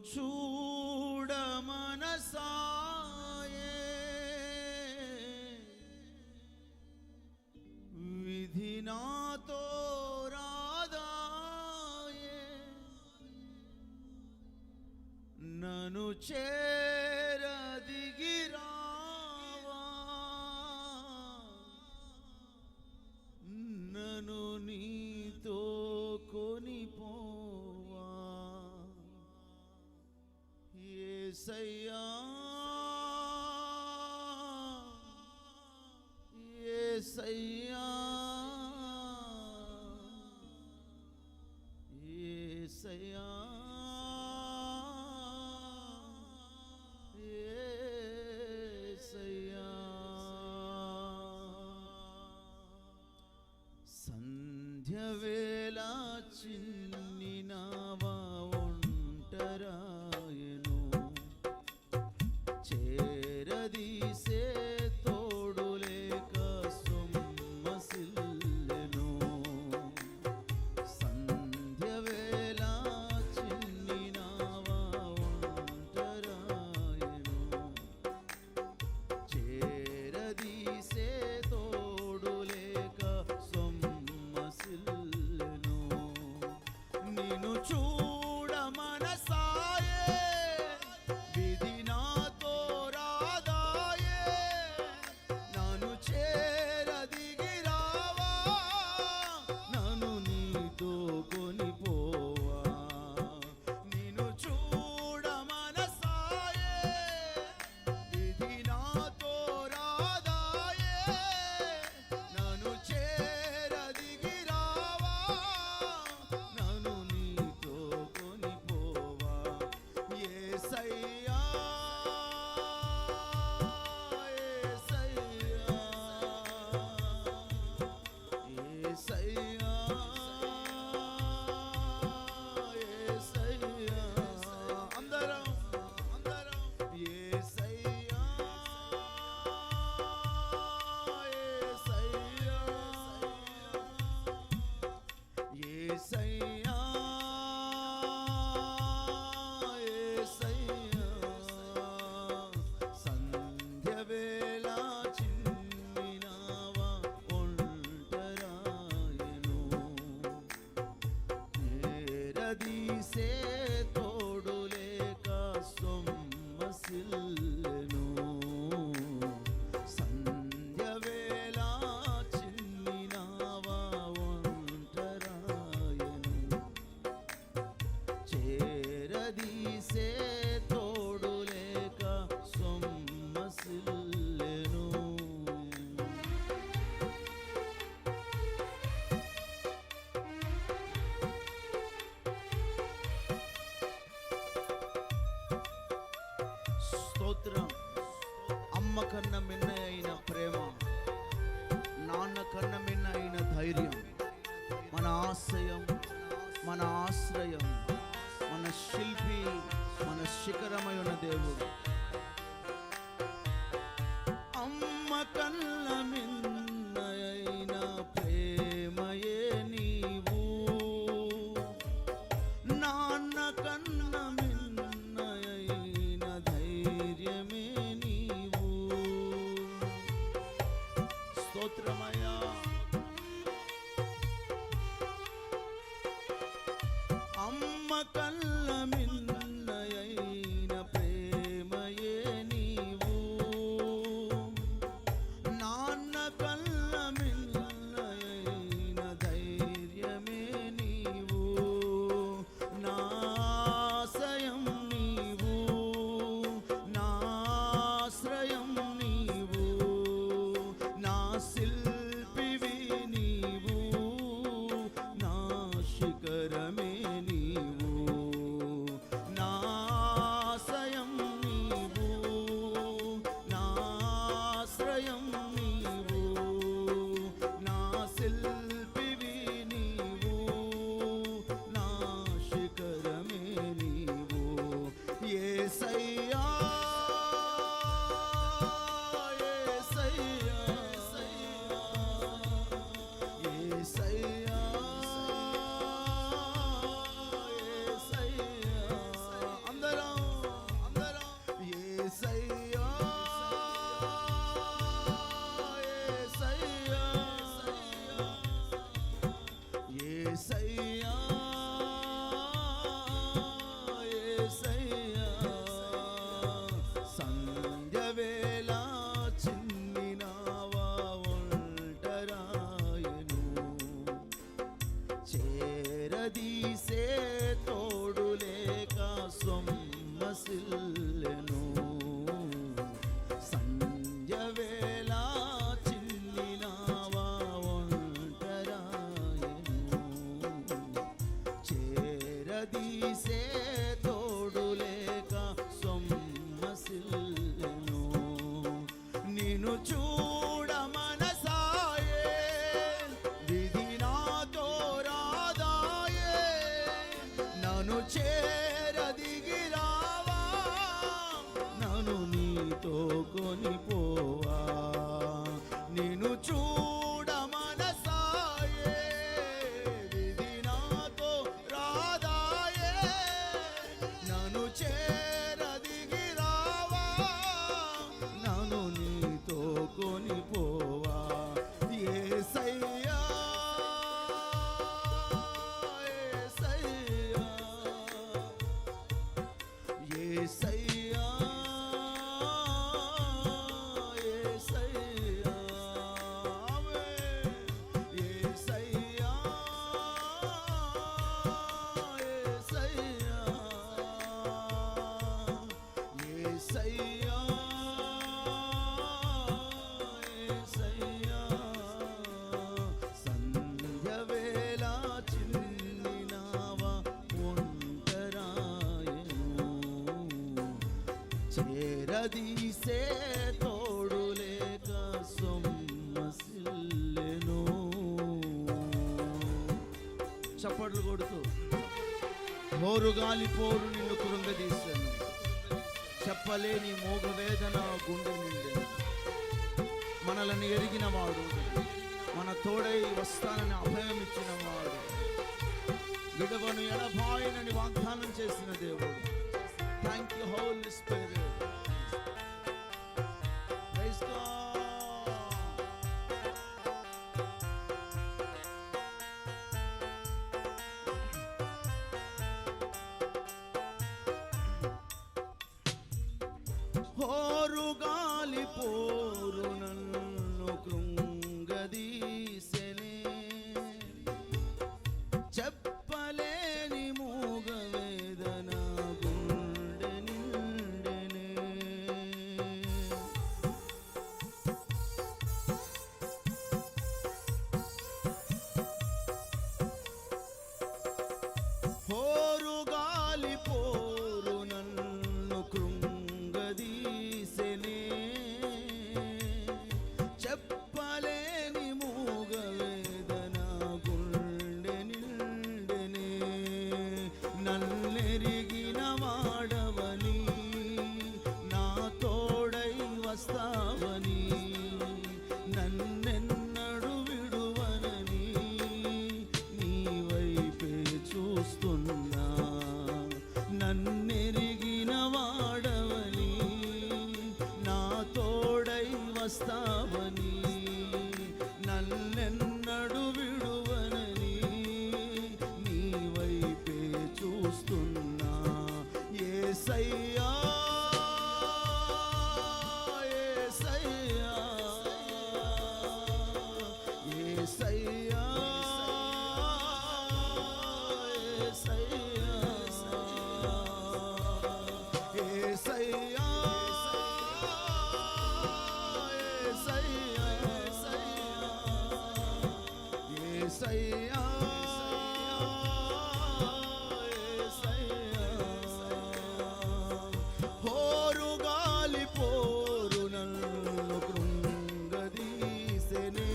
చూడ మనసాయే విధి నాతో రాదాయే నన్ను చేరదిగిరావా నన్ను నీతో కొనిపోవా యేసయ్యా యేసయ్యా యేసయ్యా యేసయ్యా సంధ్యవేళ చిన్నినావా ఒంటరాయను చేరదీసే తోడు లేక సొమ్మసిల్లెను సంధ్యవేళ చిన్నినావా ఒంటరాయను చేరదీసే తోడు లేక సొమ్మసిల్లెను నిన్ను చూడ మనసాయే విధి నాతో రాదాయే నన్ను చేరదిగిరావా నన్ను నీతో కొనిపోవా నిన్ను చూడ మనసాయే విధి నాతో రాదాయే నన్ను చేరదిగిరావా నన్ను నీతో కొనిపోవా యేసయ్యా యేసయ్యా యేసయ్యా అందరం యేసయ్యా యేసయ్యా యేసయ్యా యేసయ్యా సంధ్యవేళ చిన్నినావా ఒంటరాయను చేరదీసే తోడు లేక సొమ్మసిల్లెను సంధ్యవేళ చిన్నినావా ఒంటరాయను చేరదీసే తోడు లేక సొమ్మసిల్లెను స్తోత్రం అమ్మ కన్న మిన్న అయిన ప్రేమ నాన్న కన్న మిన్న అయిన ధైర్యం మన ఆశయం మన ఆశ్రయం మన శిల్పి మన శిఖరమై ఉన్న దేవుడు అమ్మ కన్న మిన్న అయిన ప్రేమయే నీవు నాన్న కన్న మిన్న అయిన ధైర్యమే నీవు స్తోత్రమయ్యా అమ్మ సొమ్మసిల్లెను సంధ్యవేళ చిన్నినావా ఒంటరాయెను చేరదీసే తోడులేక సొమ్మసిల్లెను నిన్ను చూడ మనసాయే విధి నాతో రాదాయే నన్ను చేరదిగిరావా నన్ను నీతో కొనిపోవా నిన్ను చూడ మనసాయే విధి నాతో రాదాయే నన్ను చేరదిగిరావా నన్ను నీతో కొనిపోవా యేసయ్యా యేసయ్యా యేసయ్యా యేసయ్యా యేసయ్యా యేసయ్యా సంధ్యవేళ చిన్నినావా ఒంటరాయెను చేరదీసే తోడులేక సొమ్మసిల్లెను చప్పట్లు కొడుతూ హోరుగాలి పోరు నిన్ను కృంగదీసెను చెప్పలేని మోగవేదన గుండె నిండెను మనలను ఎరిగిన వాడు మన తోడై వస్తానని అభయం ఇచ్చిన వాడు విడవను ఎడబాయనని వాగ్దానం చేసిన దేవుడు thank you Holy Spirit praise God హోరుగాలి పోరు నన్ను కృంగదీసెనే చెప్పలేని మూగవేదన గుండె నిండెనే హోరుగాలి పోరు నన్ను కృంగదీసెనే చెప్పలేని మూగవేదన గుండె నిండెనే నన్నెరిగిన వాడవని నా తోడై వస్తావని నన్నెన్నడు విడువనని నీ వైపే చూస్తున్నా నన్నెరిగిన వాడవని నా తోడై వస్తావని నన్నెన్నడు విడువనని నీ వైపే చూస్తున్నా యేసయ్యా యేసయ్యా యేసయ్యా యేసయ్యా యేసయ్యా హోరుగాలి పోరు నన్ను కృంగదీసెనే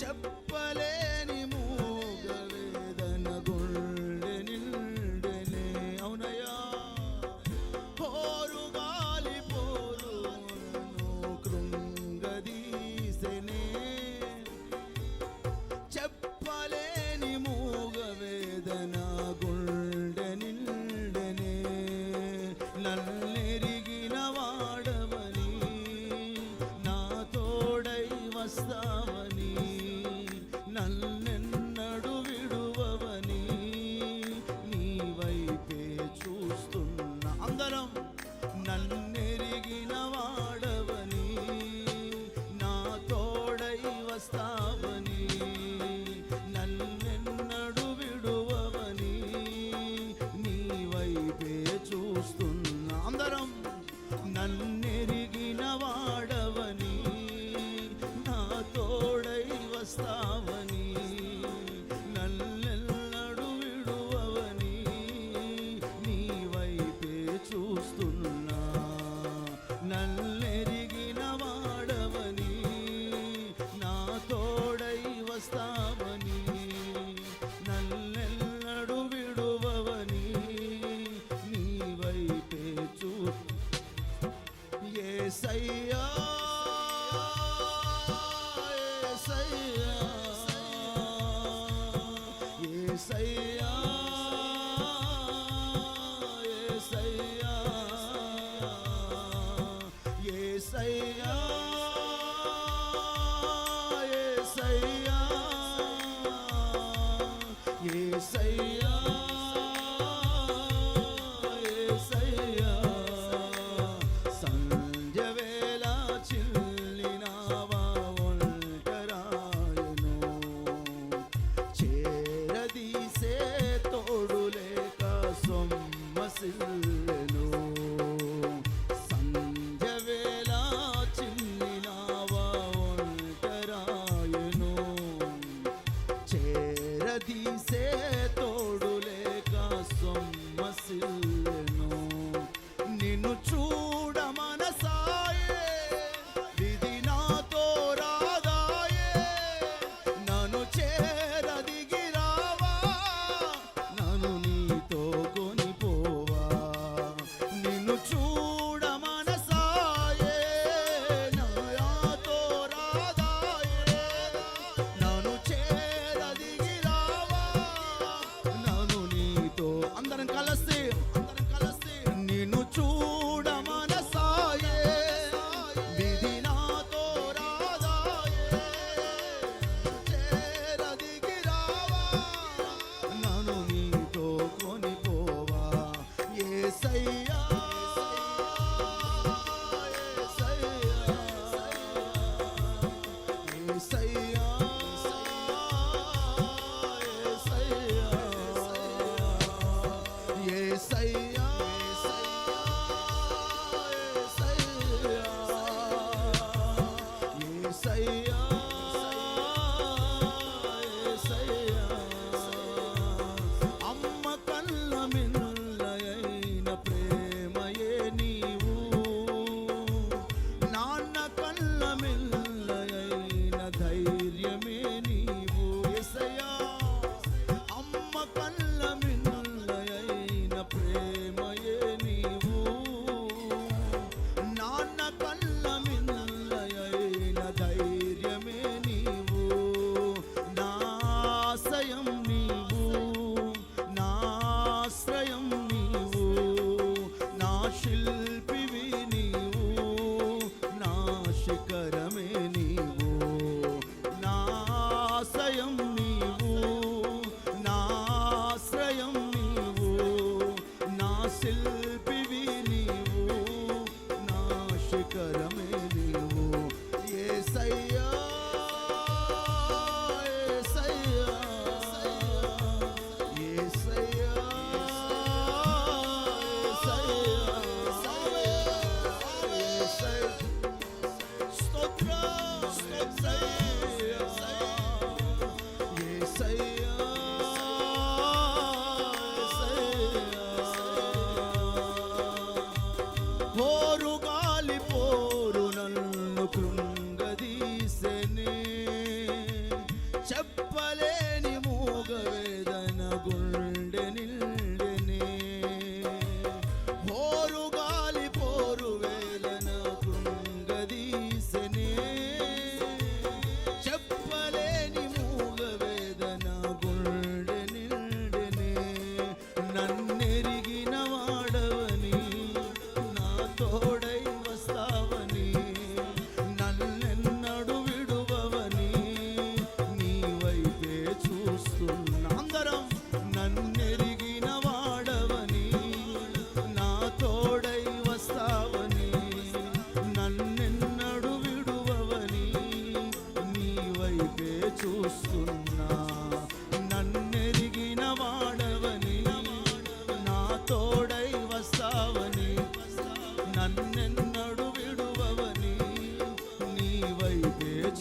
చెప్పలేని మూగవేదన గుండె నిండెనే అవునయ్యా హోరుగాలి పోరు నన్ను కృంగదీసెనే చెప్పలేని మూగవేదన గుండె నిండెనే నన్నెరిగిన వాడవని నా తోడై వస్తావని నన్నెన్నడు విడువవని నీ వైపే చూస్తున్నా అందరం నన్నెరిగిన వాడవని నా తోడై వస్తావని నన్నెన్నడు విడువవని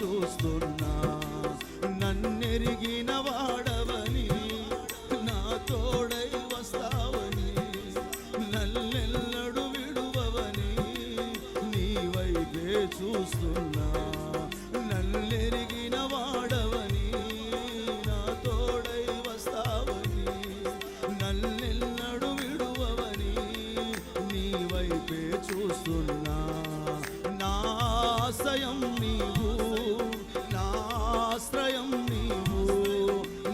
చూస్తున్నా నన్నెరిగిన వాడవని నా తోడై వస్తావని నన్నెన్నడు విడువవని నీ వైపే చూస్తున్నా నన్నెరిగిన వాడవని నా తోడై వస్తావని నన్నెన్నడు విడువవని నీ వైపే చూస్తున్నా ఆశ్రయం నీవు నా ఆశ్రయం నీవు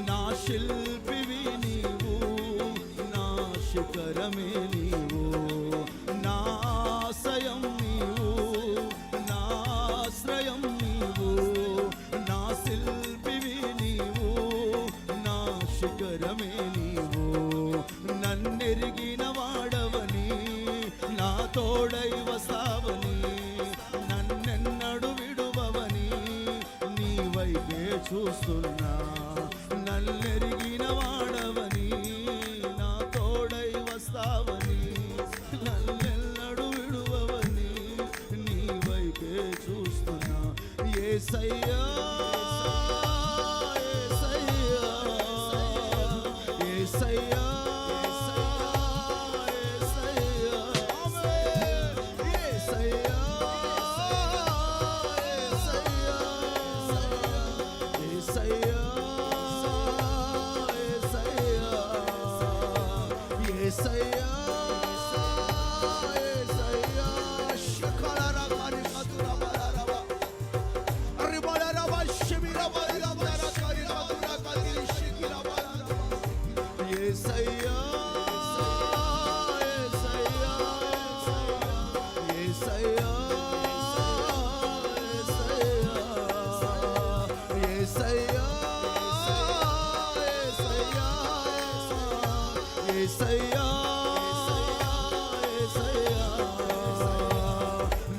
నా శిల్పివి నీవు నా శిఖరమే నీవు, నా ఆశ్రయం నీవు, నా ఆశ్రయం నీవు, నా శిల్పివి నీవు, నా శిఖరమే నీవు. నన్నెరిగిన వాడవని, నా తోడై వస్తావని, నన్నెన్నడు విడువవని నీ వైపే చూస్తున్నా. నన్నెరిగిన వాడవని, నా తోడై వస్తావని, నన్నెన్నడు విడువవని నీ వైపే చూస్తున్నా. యేసయ్యా యేసయ్యా యేసయ్యా say